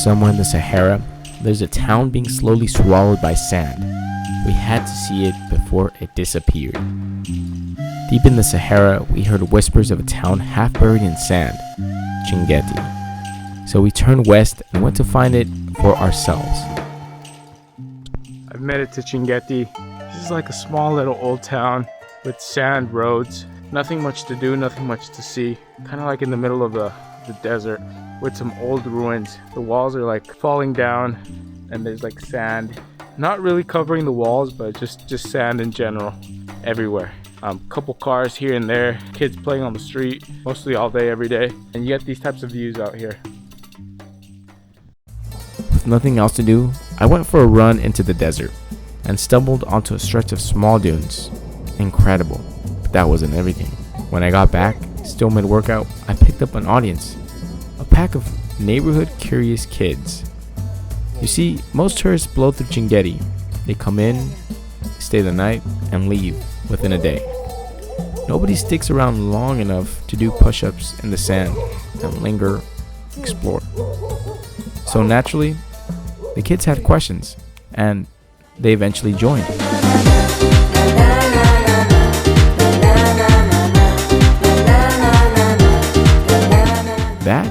Somewhere in the Sahara, there's a town being slowly swallowed by sand. We had to see it before it disappeared. Deep in the Sahara, we heard whispers of a town half buried in sand, Chinguetii. So we turned west and went to find it for ourselves. I've made it to Chinguetii. This is like a small little old town with sand roads. Nothing much to do, nothing much to see. Kind of like in the middle of the desert with some old ruins. The walls are like falling down and there's like sand. Not really covering the walls, but just sand in general everywhere. Couple cars here and there, kids playing on the street, mostly all day, every day. And you get these types of views out here. With nothing else to do, I went for a run into the desert and stumbled onto a stretch of small dunes. Incredible, but that wasn't everything. When I got back, still mid-workout, I picked up an audience, a pack of neighborhood curious kids. You see, most tourists blow through Chinguetii. They come in, stay the night, and leave within a day. Nobody sticks around long enough to do push-ups in the sand and linger, explore. So naturally, the kids had questions, and they eventually joined. That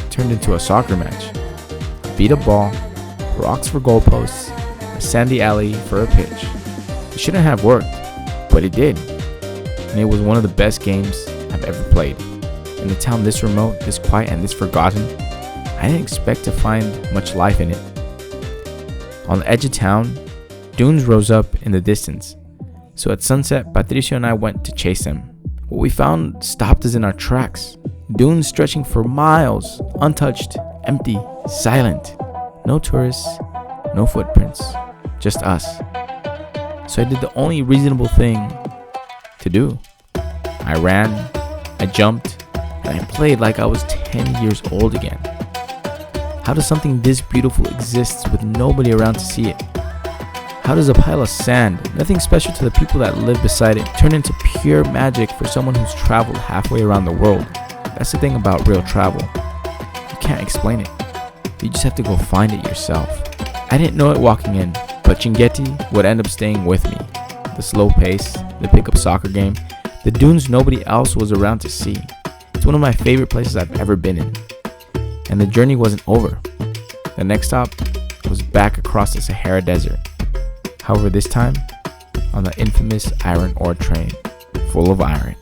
turned into a soccer match. Beat up ball, rocks for goalposts, a sandy alley for a pitch. It shouldn't have worked, but it did. And it was one of the best games I've ever played. In a town this remote, this quiet, and this forgotten, I didn't expect to find much life in it. On the edge of town, dunes rose up in the distance. So at sunset, Patricio and I went to chase them. What we found stopped us in our tracks. Dunes stretching for miles, untouched, empty, silent. No tourists, no footprints, just us. So I did the only reasonable thing to do. I ran, I jumped, and I played like I was 10 years old again. How does something this beautiful exist with nobody around to see it? How does a pile of sand, nothing special to the people that live beside it, turn into pure magic for someone who's traveled halfway around the world? That's the thing about real travel. You can't explain it. You just have to go find it yourself. I didn't know it walking in, but Chinguetii would end up staying with me. The slow pace, the pickup soccer game, the dunes nobody else was around to see. It's one of my favorite places I've ever been in. And the journey wasn't over. The next stop was back across the Sahara Desert. However, this time on the infamous iron ore train, full of iron.